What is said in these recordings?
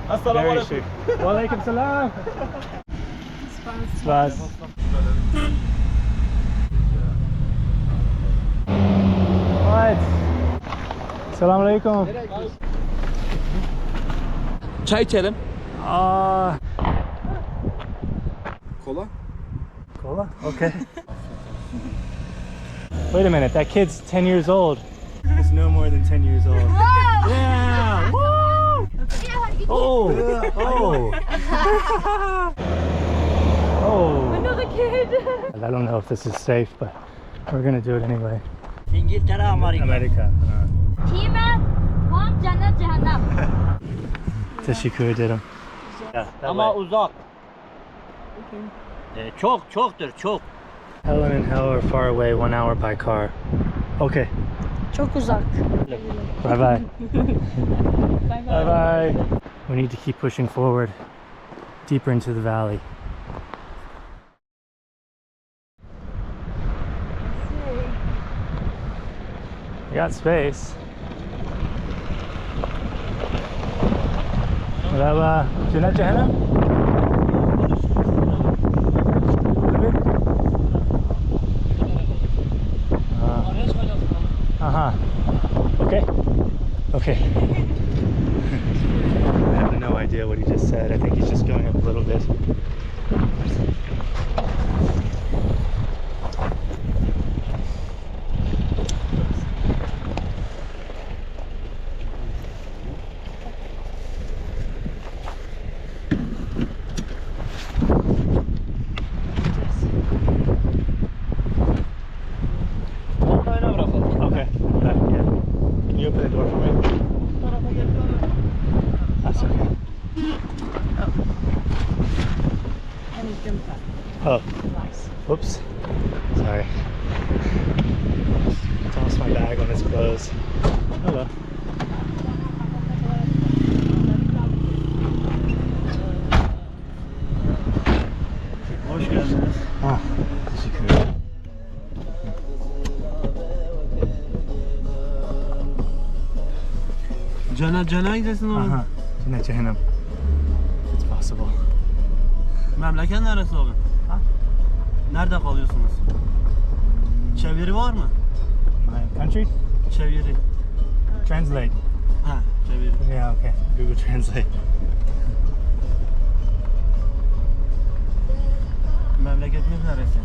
Assalamu Very alaikum. chic. Wa alaikum salam. Spaß. Right. Assalamu alaikum. Çay içelim. Kola? Cola? Okay. Wait a minute, that kid's 10 years old. He's no more than 10 years old. Yeah! Woo! Oh! Oh! Oh! Another kid. I don't know if this is safe, but we're gonna do it anyway. İngiltere, Amerika. Amerika. Kime? Vam cennet cehennem. Teşekkür ederim. Ama uzak. Çoktur, çok. Helen and Hell are far away, 1 hour by car. Okay. Çok uzak. Bye bye. Bye bye. We need to keep pushing forward, deeper into the valley. We got space. Merhaba. Cennet cehennem? Aha. Okay. Okay. I have no idea what he just said. I think he's just going up a little bit. Okay. Yeah. Can you open the door for me? That's okay. Oh. Whoops. Sorry. Tossed my bag on his clothes. Hello. Hoş geldiniz. Ah, teşekkür ederim. Cana gidesin oğlum. Aha. Cennet cehennem. If it's possible. Memleket neresi oğlum? Ha? Nerede kalıyorsunuz? Çeviri var mı? My country? Çeviri. Translate. Ha, çeviri. Yeah, okay. Google Translate. Memleketiniz neresi?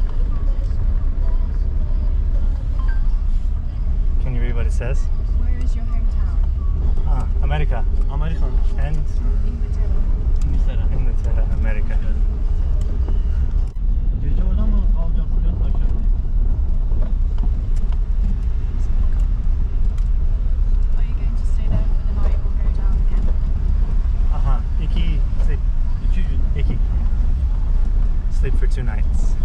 Can you read what it says? Where is your hometown? Ah, America. Amerikan. And İngiltere. İngiltere, America. Gece orada mı kalacaksın yoksa akşam mı? Are you going to stay there for the night or go down again? Aha, sleep. 2 gün. Sleep for 2 nights.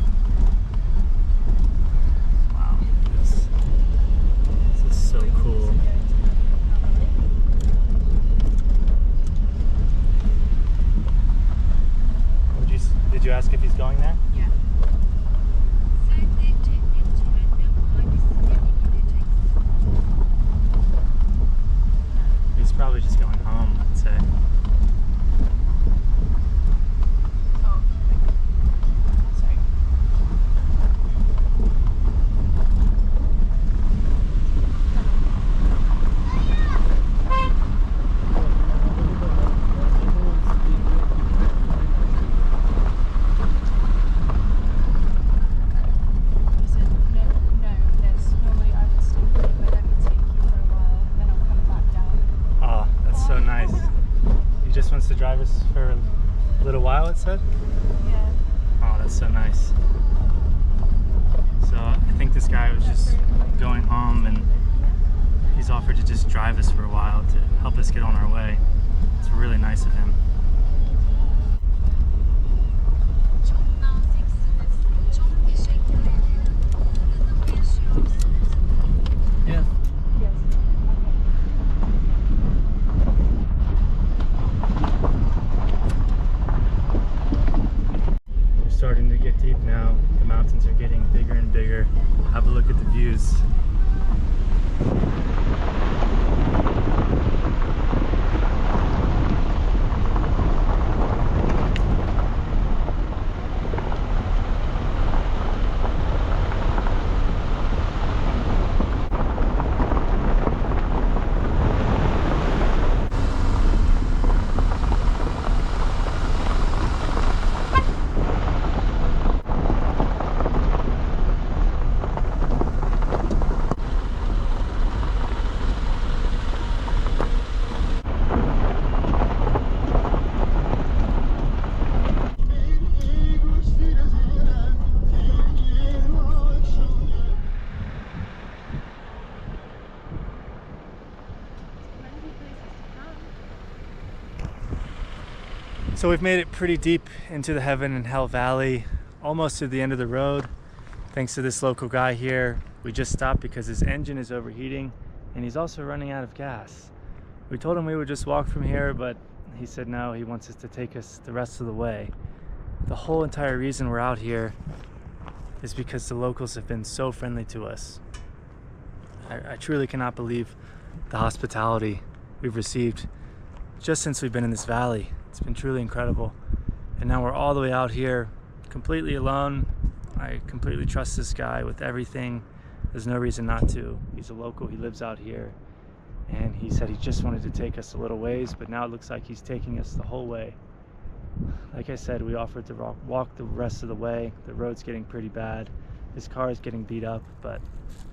Wow, this is so cool. Did you ask if he's going there? Yeah. He's probably just going home, I'd say. Oh. Sorry. He said, no, there's normally I would stay here, but let me take you for a while, then I'll come back down. Oh, that's so nice. He just wants to drive us for a little while, it said? Yeah. Oh, that's so nice. So I think this guy was just going home and he's offered to just drive us for a while to help us get on our way. It's really nice of him. Yes. We're starting to get deep now. The mountains are getting bigger and bigger. Have a look at the views. So we've made it pretty deep into the Heaven and Hell Valley, almost to the end of the road. Thanks to this local guy here. We just stopped because his engine is overheating and he's also running out of gas. We told him we would just walk from here, but he said no, he wants us to take us the rest of the way. The whole entire reason we're out here is because the locals have been so friendly to us. I truly cannot believe the hospitality we've received just since we've been in this valley. It's been truly incredible. And now we're all the way out here completely alone. I completely trust this guy with everything. There's no reason not to. He's a local, he lives out here. And he said he just wanted to take us a little ways, but now it looks like he's taking us the whole way. Like I said, we offered to walk the rest of the way. The road's getting pretty bad. His car is getting beat up, but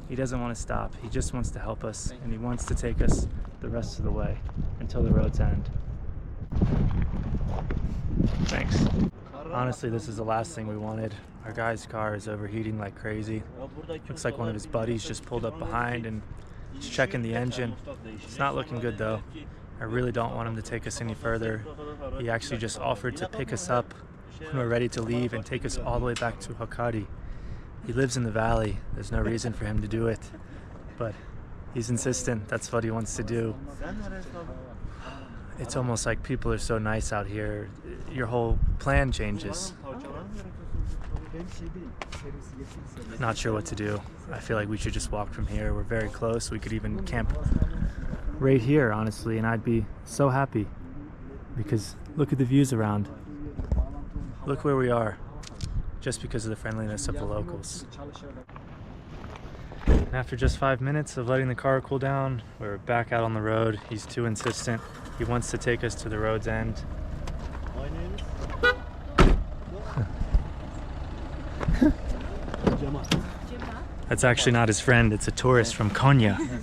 he doesn't want to stop. He just wants to help us, and he wants to take us the rest of the way until the road's end. Thanks. Honestly, this is the last thing we wanted. Our guy's car is overheating like crazy. Looks like one of his buddies just pulled up behind and is checking the engine. It's not looking good though. I really don't want him to take us any further. He actually just offered to pick us up when we're ready to leave and take us all the way back to Hakkâri. He lives in the valley. There's no reason for him to do it, but he's insistent. That's what he wants to do. It's almost like people are so nice out here. Your whole plan changes. Not sure what to do. I feel like we should just walk from here. We're very close. We could even camp right here, honestly, and I'd be so happy because look at the views around. Look where we are, just because of the friendliness of the locals. And after just 5 minutes of letting the car cool down, we're back out on the road. He's too insistent. He wants to take us to the road's end. That's actually not his friend, it's a tourist from Konya.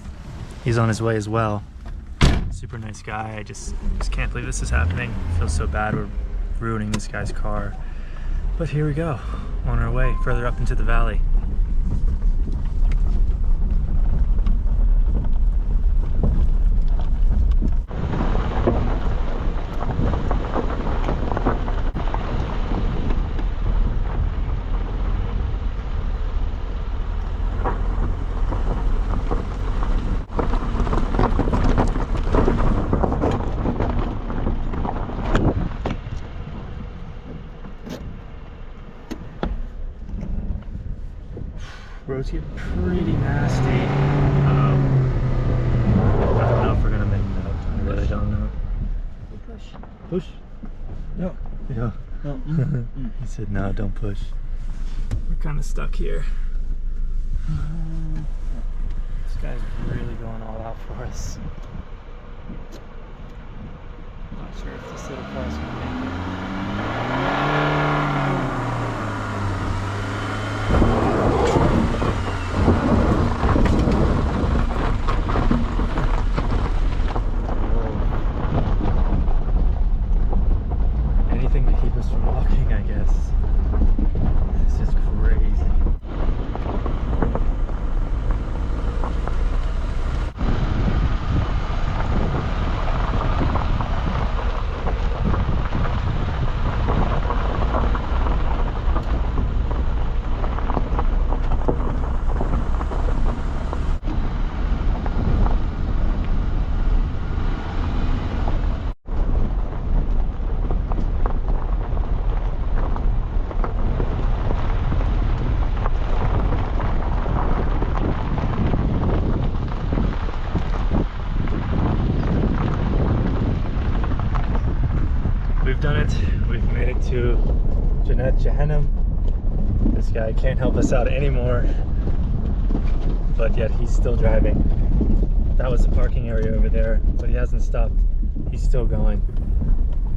He's on his way as well. Super nice guy. I just can't believe this is happening. I feel so bad we're ruining this guy's car. But here we go, on our way further up into the valley. Roads get pretty nasty. I don't know if we're gonna make it up. I really don't know. Push. Push? No. Yeah. No. He said no, don't push. We're kind of stuck here. This guy's really going all out for us. Not sure if this little car's gonna make it. Anything to keep us from walking, I guess. This is crazy. We've done it. We've made it to Jahannam. This guy can't help us out anymore, but yet he's still driving. That was the parking area over there, but he hasn't stopped. He's still going.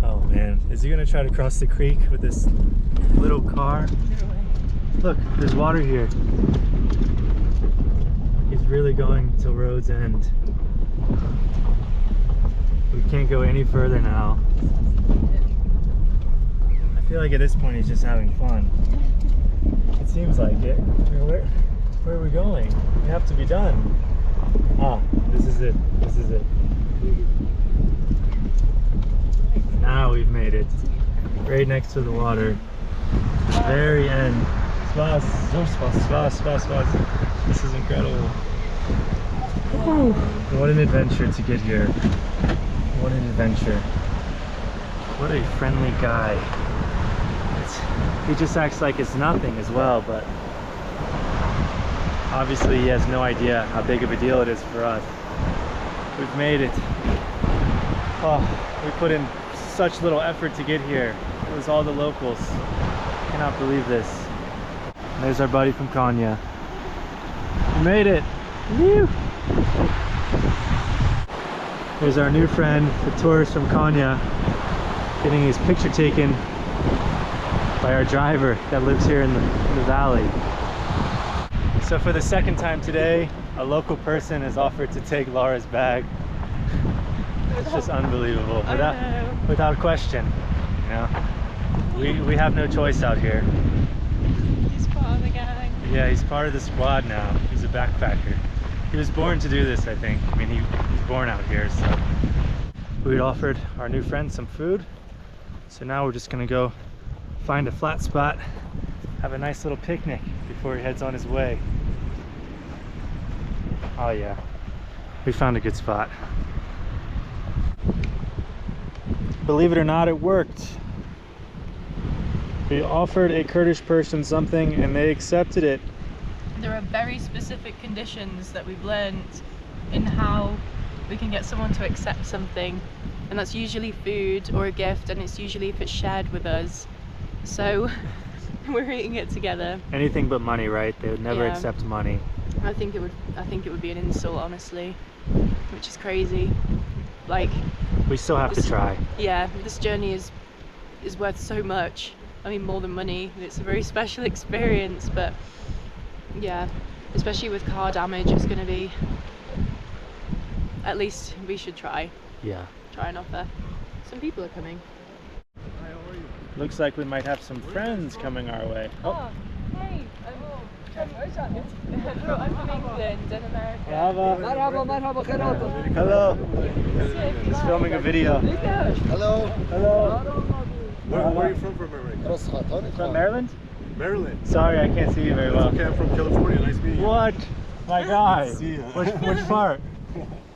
Oh man, is he gonna try to cross the creek with this little car? Look, there's water here. He's really going till road's end. We can't go any further now. I feel like at this point he's just having fun. It seems like it. Where are we going? We have to be done. Ah, this is it. This is it. Now we've made it. it. Right next to the water. Very end. Spas. Spas, spas, spas. This is incredible. Woo. What an adventure to get here. What an adventure. What a friendly guy. He just acts like it's nothing as well, but obviously he has no idea how big of a deal it is for us. We've made it. Oh, we put in such little effort to get here. It was all the locals. Cannot believe this. And there's our buddy from Konya. We made it. Woo! There's our new friend, the tourist from Konya, getting his picture taken by our driver that lives here in the valley. So for the second time today, a local person has offered to take Laura's bag. It's just unbelievable, without question. You know, we have no choice out here. He's part of the gang. Yeah, he's part of the squad now. He's a backpacker. He was born to do this, I think. I mean, he was born out here, so. We'd offered our new friend some food, so now we're just gonna go find a flat spot, have a nice little picnic before he heads on his way. Oh yeah, we found a good spot. Believe it or not, it worked. We offered a Kurdish person something and they accepted it. There are very specific conditions that we've learned in how we can get someone to accept something, and that's usually food or a gift, and it's usually if it's shared with us. So we're eating it together. Anything but money, right? They would never Yeah. accept money. I think it would be an insult, honestly, which is crazy. Like, We still have to try. yeah, this journey is worth so much. I mean, more than money. It's a very special experience, but yeah, especially with car damage, it's going to be, at least we should try and offer. Some people are coming. Looks like we might have some friends coming our way. Oh, Hey, I'm from England and America. hello. Just filming a video. Hello. Hello. Where are you from America? From Maryland? Maryland. Sorry, I can't see you very well. Okay, I'm from California. Nice meeting you. What? My guy. See ya. Which part?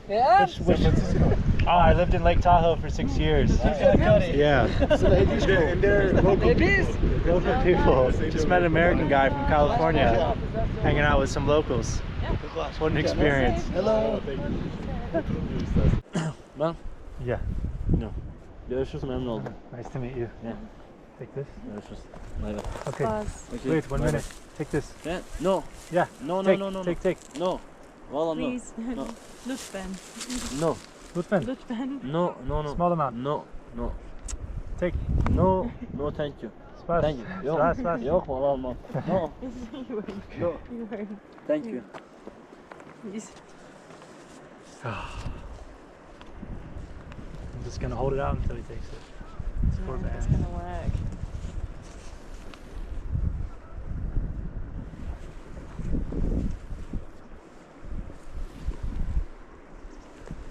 San Francisco. Oh, I lived in Lake Tahoe for 6 years. Yeah. And they're local people. Local people. Just met an American guy from California, hanging out with some locals. What an experience. Hello. Ben? Yeah. No. Görüşürüz, memnun oldum. Nice to meet you. Yeah. Take this. Görüşürüz. Bay bay. Okay. Okay, Wait, 1 bye minute. Take this. bye. Yeah? No. Yeah. No, no, Take, no, no, take, no. take. No. Valla no. Please. No. Lütfen. No. Lütfen. Lütfen. No, no, no. Small amount. No, no. Take. No, no, thank you. Spas. Thank you. Yok. Spas, spas. Yok, valla olmaz. No. You won't. No. You won't. Thank you. Please. I'm just gonna hold it out until he takes it. It's poor No, it's man. gonna work.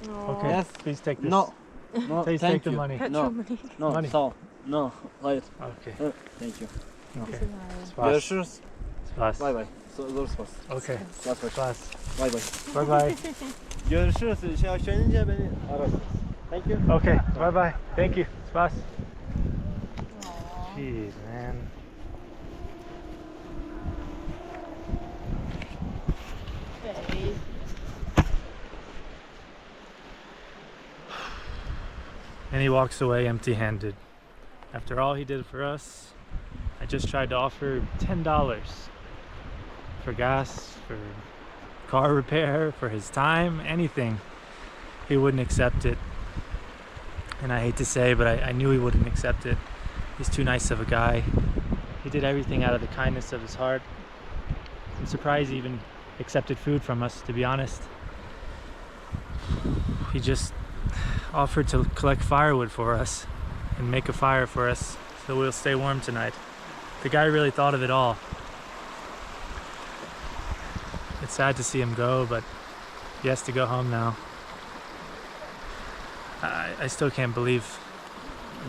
Okay. Yes. Please take this. No. No, Please thank take the you. money. Petrol No. money. No, Money. sağ ol. No, hayır. Okay. Thank you. Okay. This is Spas. Görüşürüz. Spas. Bay bay. Zor spas. Okay. Spas bay. Spas. Bay bay. Bye bye. Görüşürüz. Şey aşağı inince beni ararsınız. Thank you. Okay. Bye bye. Thank you. Spas. Jeez, man. babe. And he walks away empty-handed. After all he did for us, I just tried to offer $10 for gas, for car repair, for his time, anything. He wouldn't accept it. And I hate to say, but I knew he wouldn't accept it. He's too nice of a guy. He did everything out of the kindness of his heart. I'm surprised he even accepted food from us, to be honest. He just offered to collect firewood for us and make a fire for us so we'll stay warm tonight. The guy really thought of it all. It's sad to see him go, but he has to go home now. I still can't believe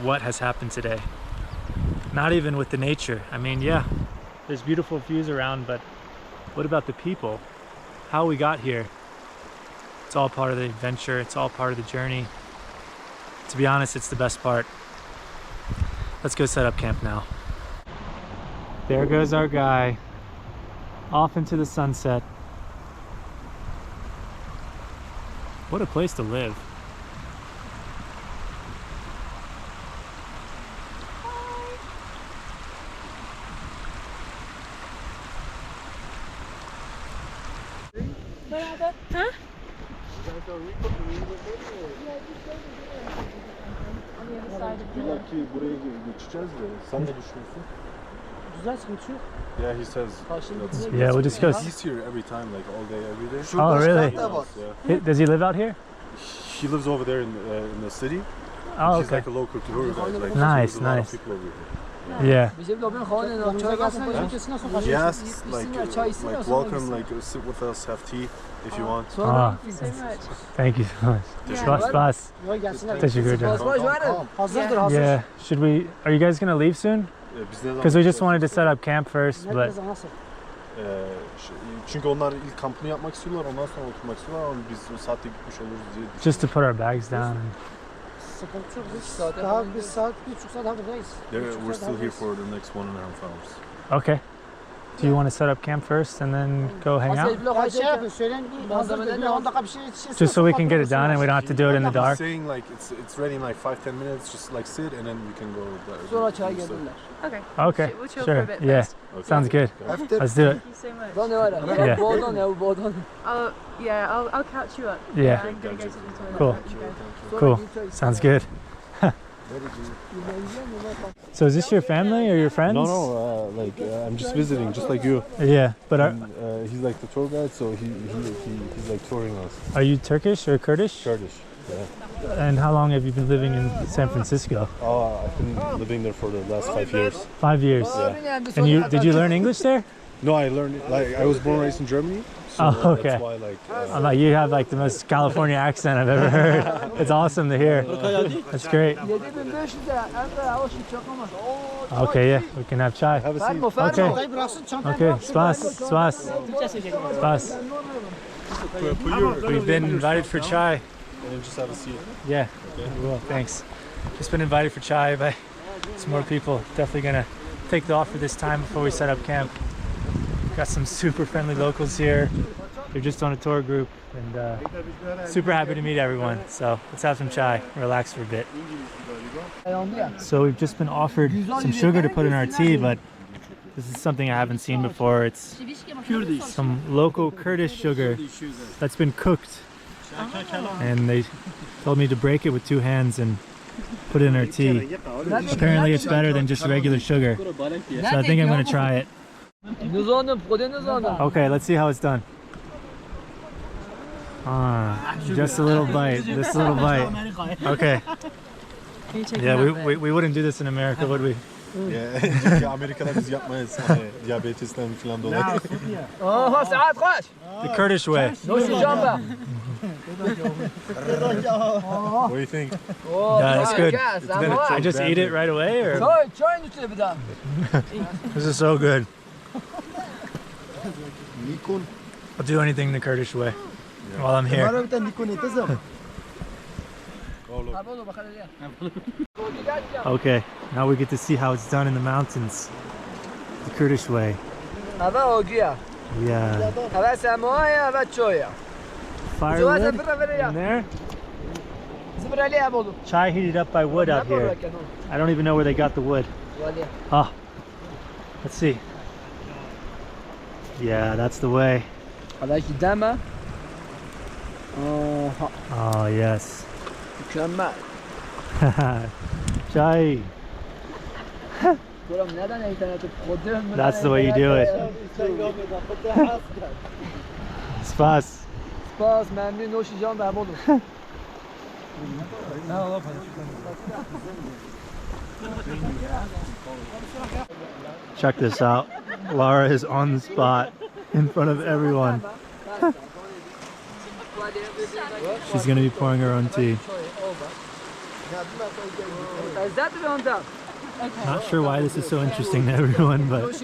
what has happened today. Not even with the nature. I mean, yeah, there's beautiful views around, but what about the people? How we got here? It's all part of the adventure. It's all part of the journey. To be honest, it's the best part. Let's go set up camp now. There goes our guy, off into the sunset. What a place to live. Huh? Belki buraya geçeceğiz de sen ne düşünüyorsun? Güzel, sıkıntı yok. Yeah, he says. Yeah, we'll just go. He's here every time, like all day, every day. Oh, really? Yeah. Does he live out here? He lives over there in the city. Oh, He's okay. like a local tour guide. Like, Nice, so there's a lot of nice. people over here. Yeah. Bizim de bir konu çay kalsın ülkesine sokacağız. He asks like welcome, like sit with us, have tea if you want. Ah, Thank you so much. thank you so much. Yeah. Spas. Teşekkür ederim. Hazırdır, hazır. Yeah. Should we? Are you guys gonna leave soon? Because we just wanted to set up camp first, but Çünkü onlar ilk kampını yapmak istiyorlar, ondan sonra oturmak istiyorlar ama biz o saatte gitmiş oluruz diye düşünüyorum. just to put our bags down. Sıkıntı yok. Daha bir saat, 1,5 saat daha buradayız. We're still here for the next 1.5 hours. Okay. Do you want to set up camp first and then go hang out? Ya şey yapın, söyleyin, hazırdır. Bir 10 dakika bir şey yetişirse. Just so we can get it done and we don't have to do it in the He's dark. saying like it's ready in like 5-10 minutes, just like sit and then we can go. Sonra çay geldiler. Okay. Okay. We'll chill for a Sure. bit Yeah. first. Okay. Sounds good. Let's do it. Thank you so much. Daha ne var ya? Yeah. Boğdan ya, bu boğdan. I'll catch you up. Yeah. I'm gonna go to the toilet. Cool. Okay. Cool. Sounds good. So is this your family or your friends? No, I'm just visiting, just like you. Yeah, but He's like the tour guide, so he's like touring us. are you Turkish or Kurdish? Kurdish. Yeah. And how long have you been living in San Francisco? Oh, I've been living there for the last 5 years. 5 years. Yeah. And did you learn English there? No, I learned like I was born and raised in Germany. So Oh, okay. That's why like. I'm like, you have like the most California accent I've ever heard. It's awesome to hear. That's great. 7500 lira. Emre hava şimdi çok ama. Okay, yeah, we can have chai. Have a Fermo, seat. Fermo. Okay. Dayı bıraksın çantayı. Okay, bıraksın. spas, spas, spas. We've been invited for chai. And then just have a seat. Yeah, we will, thanks. Just been invited for chai by some more people. Definitely gonna take the offer this time before we set up camp. Got some super friendly locals here. They're just on a tour group and super happy to meet everyone. So let's have some chai, relax for a bit. So we've just been offered some sugar to put in our tea, but this is something I haven't seen before. It's some local Kurdish sugar that's been cooked. And they told me to break it with 2 hands and put it in our tea. Apparently it's better than just regular sugar. So I think I'm gonna try it. Okay, let's see how it's done. Just a little bite, just a little bite. Okay. Can you take Yeah, that bit? we wouldn't do this in America, would we? Yeah. Çünkü Amerika'da biz yapmayız. Hani diyabetesten falan dolayı. Oha saat kaç? The Kurdish way. Nasıl camba? What do you think? Yeah, that's good. I just eat it right away, or Çayın üstüne bir daha. this is so good. Nikon. I'll do anything the Kurdish way while I'm here. Okay, now we get to see how it's done in the mountains, the Kurdish way. Hava ogiya. Yeah, Hava samoya, hava çoya. firewood in there. Zıbrali abolu. Chai heated up by wood out here. I don't even know where they got the wood. Ah, let's see. Yeah, that's the way. Hava gideme. Oha. Oh yes. Mükemmel. Chai. Buram neden interneti kodum? That's the way you do it. Spas. Spas, memnun noşacağım da abolu. Check this out. Laura is on the spot in front of everyone. She's gonna be pouring her own tea. Not sure why this is so interesting to everyone, but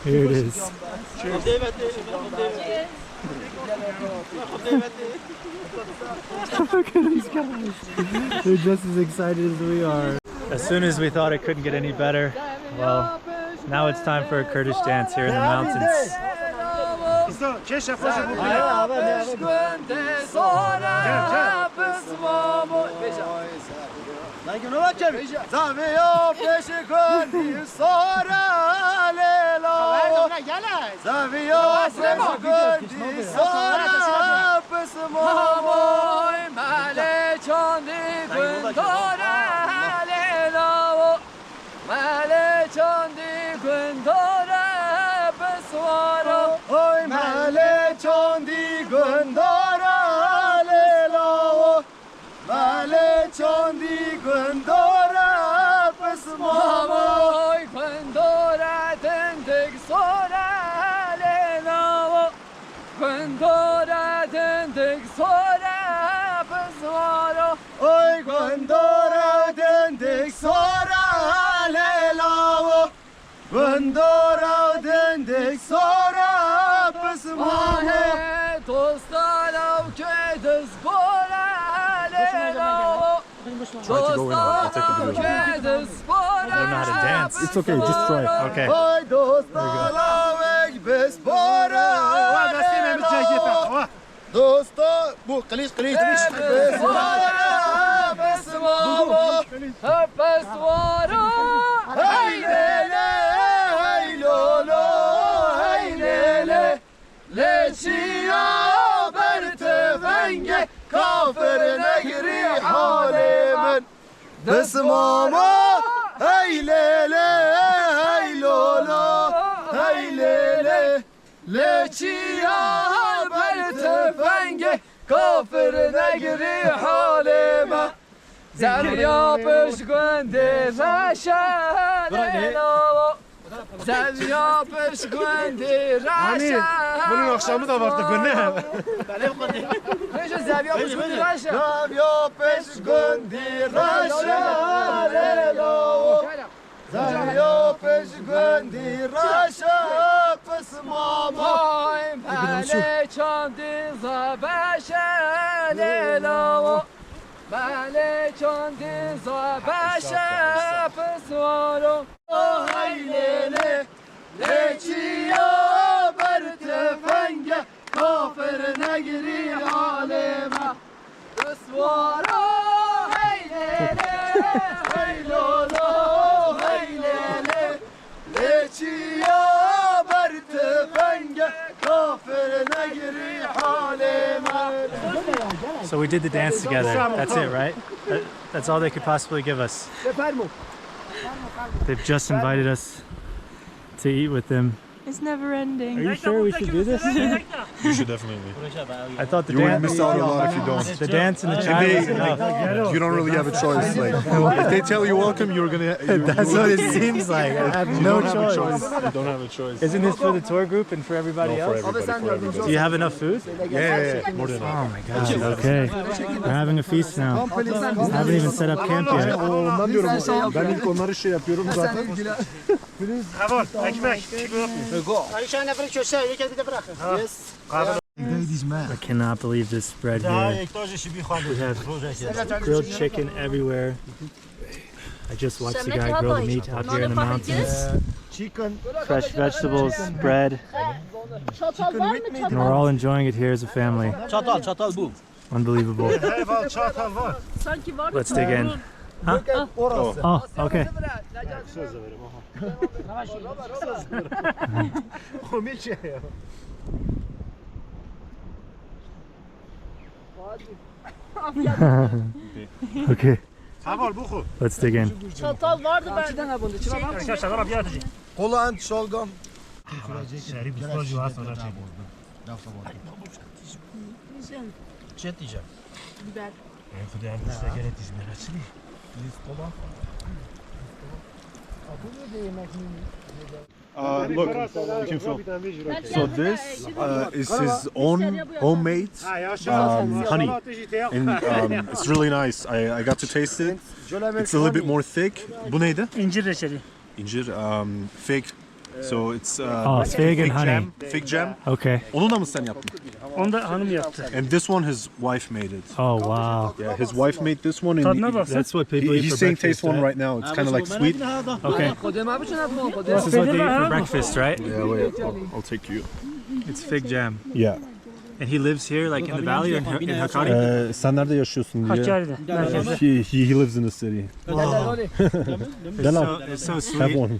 here it is. Look at these guys. They're just as excited as we are. As soon as we thought it couldn't get any better, well, now it's time for a Kurdish dance here in the mountains. Try to go in. I'll take a video. I don't know how to dance. It's okay, just try. Okay. بس ماما هی لیله هی لولا هی لیله لچیا بر تفنگ کافر نگری حالما زریا پشگنده رشن زریا پشگنده رشن Bunun akşamı da vardı günü. زریا پشگنده رشن زریا پشگنده رشن پس ماما بله چاندی زبشن لاو بله چاندی زبشن پسوارو های لیله لچیا بر تفنگ کافر نگری عالمه پسوارو هی لیله هی لولا هی لیله لچیا بر تفنگ کافر نگری عالمه. So we did the dance together. That's it, right? That's all they could possibly give us. They've just invited us to eat with them. It's never ending. Are you sure we should do this? You should definitely. I thought the You would dance. miss out a lot if you don't. The dance and the chai was enough. You don't really have a choice. Like, if they tell you welcome, you're gonna. That's what it seems like. I have no choice. You don't have a choice. Isn't this for the tour group and for everybody No, for else? everybody. For everybody. Do you have enough food? Yeah. More than enough. Oh my god. Okay. We're having a feast now. I haven't even set up camp yet. Ondan diyorum. Ben ilk onları şey yapıyorum zaten. I cannot believe this spread here. We have grilled chicken everywhere. I just watched the guy grill the meat out here in the mountains. Fresh vegetables, bread. And we're all enjoying it here as a family. Unbelievable. Let's dig in. Huh? Oh, okay. Okay. Let's dig in. Çatal vardı bende. Kolan şalgam. Çet diyeceğim. Biber. En kudayım size gene dizmeye açayım. Look, you can film. So this is his own homemade honey, and it's really nice. I got to taste it. It's a little bit more thick. Bu neydi? İncir reçeli. İncir, fig. So it's fig and honey. jam, fig jam. Okay. Onu da mı sen yaptın? Onu da hanım yaptı. And this one, his wife made it. Oh wow. Yeah, his wife made this one. Tadına baksana. That's what people eat He's for saying breakfast. taste one right now. It's kind of like sweet. Okay. This is what they eat for breakfast, right? Yeah, wait, I'll take you. It's fig jam. Yeah. And he lives here, like in the valley or in Hakkâri? Sen nerede yaşıyorsun diye. Hakkâri'de. Merkezde. He lives in the city. It's so Have sweet. one.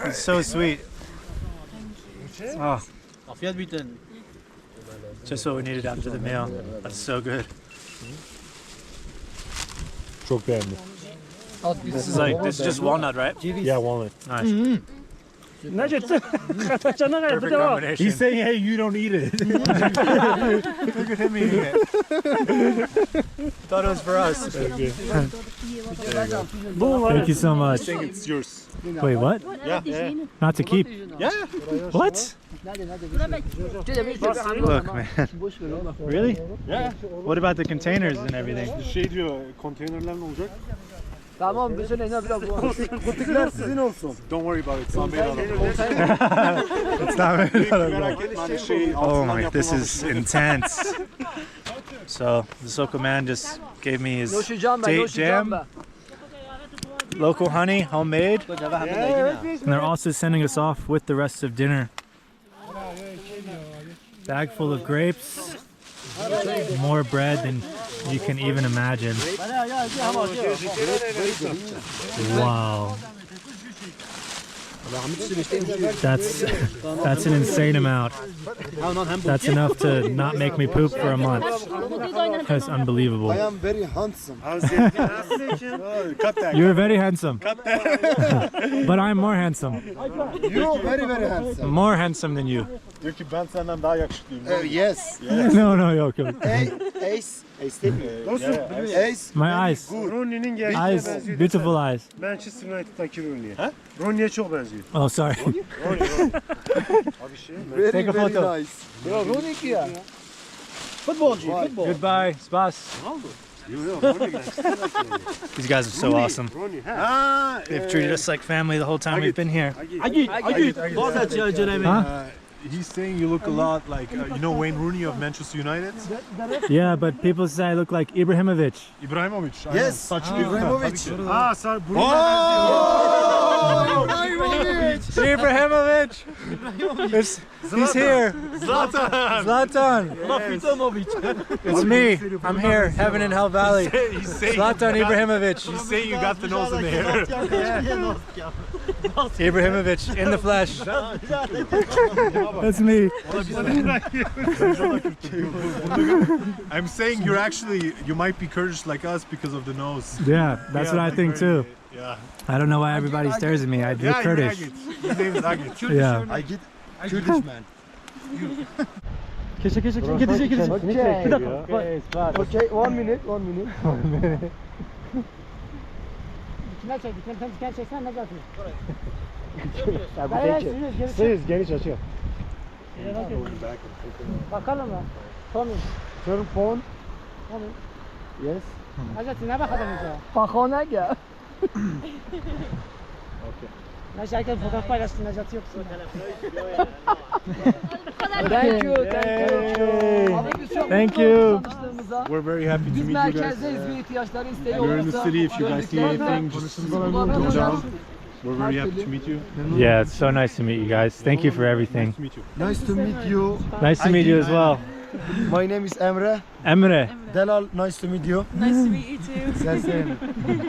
It's so sweet. Oh, Afiyet biten. just what we needed after the meal. That's so good. Çok beğendim. This is just walnut, right? Yeah, walnut. Nice. Necdet. Kaçana kadar Perfect devam. combination. He's saying, hey, you don't eat it. Look at him eating it. Thought it was for us. Bu var. Thank you so much. I think it's yours. Wait, what? Yeah. Not to keep? Yeah. What? Look, man. Really? Yeah. What about the containers and everything? Şey diyor, konteynerler ne olacak? Tamam bütün ne biraz bu. Kutuklar sizin olsun. Don't worry about it. It's not made out of It's not made out of Merak etme hani şey Oh altından my, this is yapılmamış. intense. So, this local man just gave me his Yoşacağım ben, date yoşacağım jam, ben. local honey, homemade. And they're also sending us off with the rest of dinner. Bag full of grapes, more bread than you can even imagine. Wow. That's an insane amount. That's enough to not make me poop for a month. That's unbelievable. I am very handsome. You're very handsome. But I'm more handsome. You very very handsome. More handsome than you. Diyor ki ben senden daha yakışıklıyım. Yes. No, yok. Ace. Ace değil mi? Ace. My eyes. Rooney'nin geldiği Eyes, benziyor. beautiful eyes. Manchester United'daki Rooney'e. Rooney'e çok benziyor. Oh, sorry. Very Take a very photo. nice. Ya Runik ya. Futbolcu, futbol. Goodbye, Spas. These guys are so awesome. Rooney, ha. Ha, They've treated us like family the whole time we've been here. Huh? He's saying you look a lot like, you know Wayne Rooney of Manchester United? Yeah, but people say I look like Ibrahimovic. İbrahimovic. Yes. Saçlı. Ibrahimovic. Aa, sağ burnu Ibrahimovic! He's here. Zlatan. It's me. I'm here, Heaven and Hell Valley. Zlatan Ibrahimovic. He's saying you got the nose in the hair. Ibrahimovic in the flesh. That's me. I'm saying you might be Kurdish like us because of the nose. Yeah, that's what I think too. Yeah. I don't know why everybody stares at me. I look Kurdish. His name is Agit. Yeah. I get Kurdish man. Gidecek. Okay, 1 minute. Kime çek? Sen çeksen ne zaten? Siz geniş açıyor. Bakalım mı? Tommy. Turn phone. Tommy. Yes. Necdet ne bakalım ya? Bakona gel. Necdet herkes fotoğraf paylaşsın. Necdet yoksun. Thank you. Thank you. Tanıştığımıza. We're very happy to Biz meet you guys. merkezdeyiz, bir ihtiyaçları isteği You're in the olursa. city. If you guys need anything, just go down. We're very happy to meet you. Yeah, it's so nice to meet you guys. Thank you for everything. Nice to meet you. Nice to meet you. Nice to meet you as well. My name is Emre. Emre. Delal, nice to meet you. Nice to meet you too. Sensin.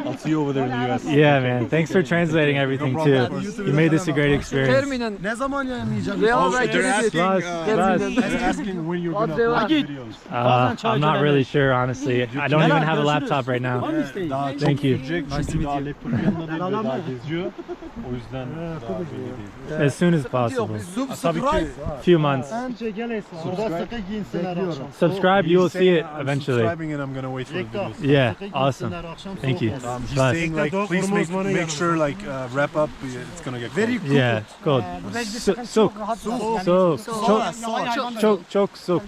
I'll see you over there in the US. Yeah, man. Thanks for translating everything too. You made this a great experience. Terminin. Ne zaman yayınlayacak? Real They're merkezi. asking when you're gonna upload videos. I'm not really sure, honestly. I don't even have a laptop right now. Daha çok Thank you. gelecek çünkü daha laptopun yanında değil, daha geziyor. O yüzden daha belli değil. As soon as possible. Tabii ki Few months. Bence gel Esra. Burada sıkı giyinsin. Subscribe, you will see it I'm eventually. subscribing and I'm gonna wait for the videos. Yeah, awesome. Thank you. He's Bye. saying like, please make sure like wrap up. It's gonna get very cool. Yeah, good. Sok. Çok sok.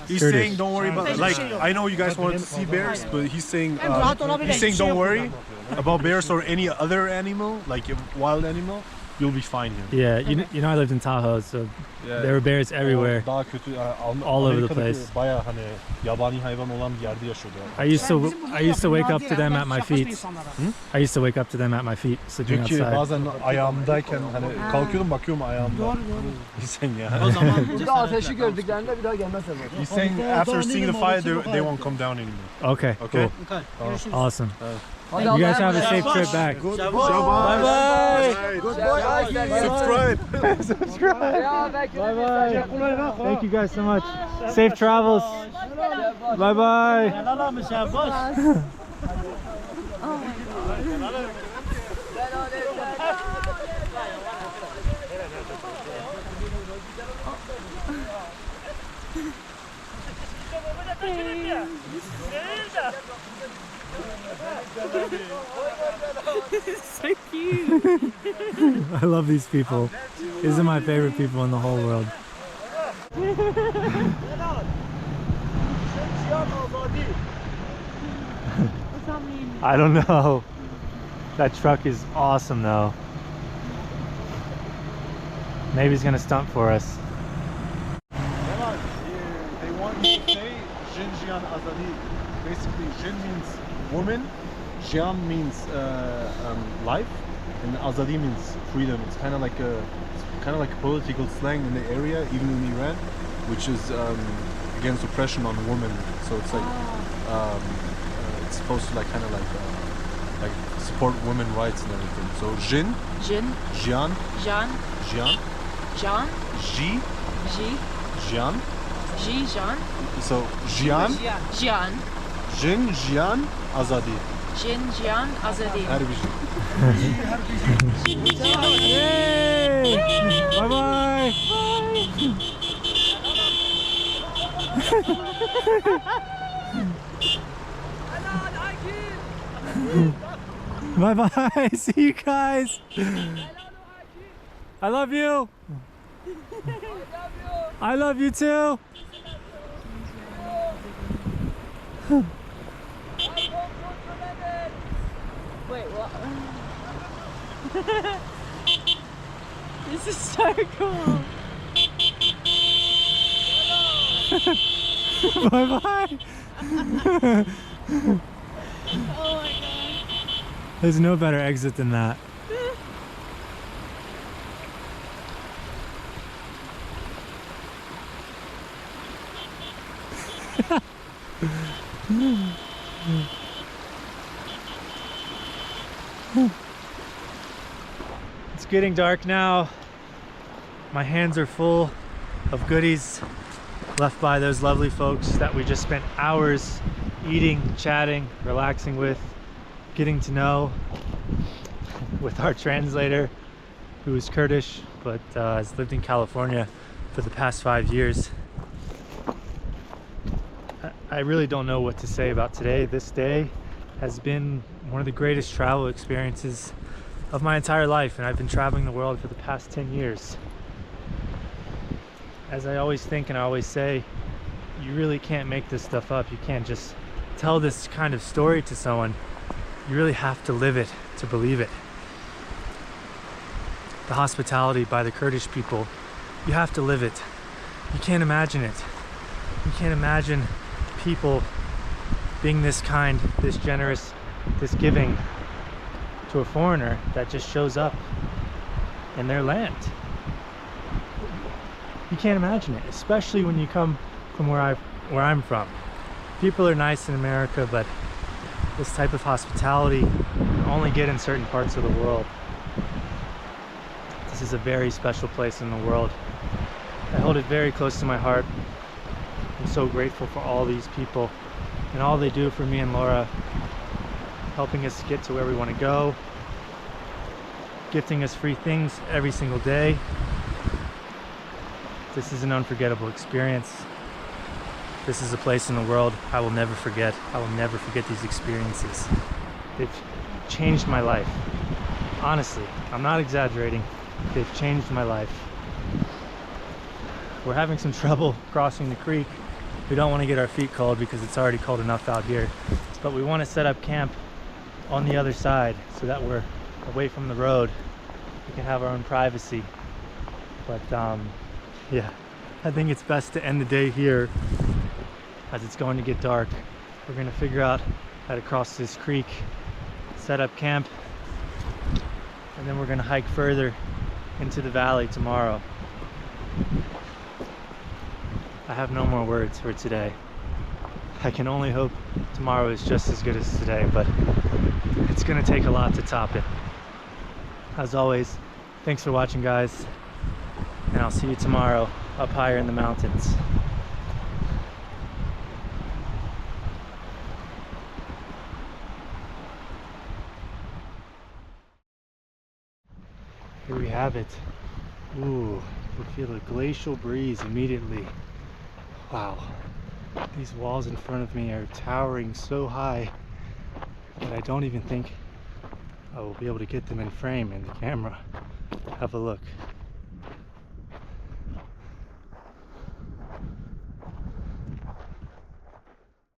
He's saying don't worry about like I know you guys wanted to see bears, but he's saying don't worry about bears or any other animal, like a wild animal. You'll be fine here. Yeah, you know I lived in Tahoe, so there were bears everywhere. Daha kötü All over the place. Bayağı hani yabani hayvan olan bir yerde yaşıyordu. I used to wake up to them at my feet. I used to wake up to them at my feet, sleeping Diyor ki outside. bazen ayağımdayken hani kalkıyordum bakıyorum ayağımda. Sen ya. Burada ateşi gördüklerinde bir daha gelmezler. He's saying after seeing the fire they won't come down anymore. Okay, Okay. cool. Awesome. You guys have a safe trip back. Bye bye. Subscribe. Bye bye. Thank you guys so much. Safe travels. Bye bye. So cute. I love these people. These are my favorite people in the whole world. I don't know. That truck is awesome though. Maybe he's gonna stunt for us. They want you to say Jin Jian Azadi. Basically, Jin means woman, Jian means life, and Azadi means freedom. It's kind of like a political slang in the area, even in Iran, which is against oppression on women. So it's like it's supposed to like kind of like support women rights and everything. So Jin, Jian, Jean, Jian, Jean, Ji, Jian. Jean, So Jian, Jean, Jin, Jian, Azadi. Jin, Jian, Azadi. Her bir şey. Yay! Bye bye. Bye bye. See you guys. I love you. I love you too. Wait, what? This is so cool. Bye bye. Oh my god. There's no better exit than that. It's getting dark now. My hands are full of goodies left by those lovely folks that we just spent hours eating, chatting, relaxing with, getting to know, with our translator who is Kurdish but has lived in California for the past 5 years. I really don't know what to say about today. This day has been one of the greatest travel experiences of my entire life, and I've been traveling the world for the past 10 years. As I always think and I always say, you really can't make this stuff up. You can't just tell this kind of story to someone. You really have to live it to believe it. The hospitality by the Kurdish people, you have to live it. You can't imagine it. You can't imagine people being this kind, this generous, this giving to a foreigner that just shows up in their land. You can't imagine it, especially when you come from where I'm from. People are nice in America, but this type of hospitality you only get in certain parts of the world. This is a very special place in the world. I hold it very close to my heart. I'm so grateful for all these people and all they do for me and Laura, helping us get to where we want to go, gifting us free things every single day. This is an unforgettable experience. This is a place in the world I will never forget. I will never forget these experiences. They've changed my life. Honestly, I'm not exaggerating. They've changed my life. We're having some trouble crossing the creek. We don't want to get our feet cold because it's already cold enough out here. But we want to set up camp on the other side so that we're away from the road. We can have our own privacy. But yeah, I think it's best to end the day here as it's going to get dark. We're going to figure out how to cross this creek, set up camp, and then we're going to hike further into the valley tomorrow. I have no more words for today. I can only hope tomorrow is just as good as today, but it's gonna take a lot to top it. As always, thanks for watching, guys, and I'll see you tomorrow up higher in the mountains. Here we have it. Ooh, we feel a glacial breeze immediately. Wow, these walls in front of me are towering so high that I don't even think I will be able to get them in frame in the camera. Have a look.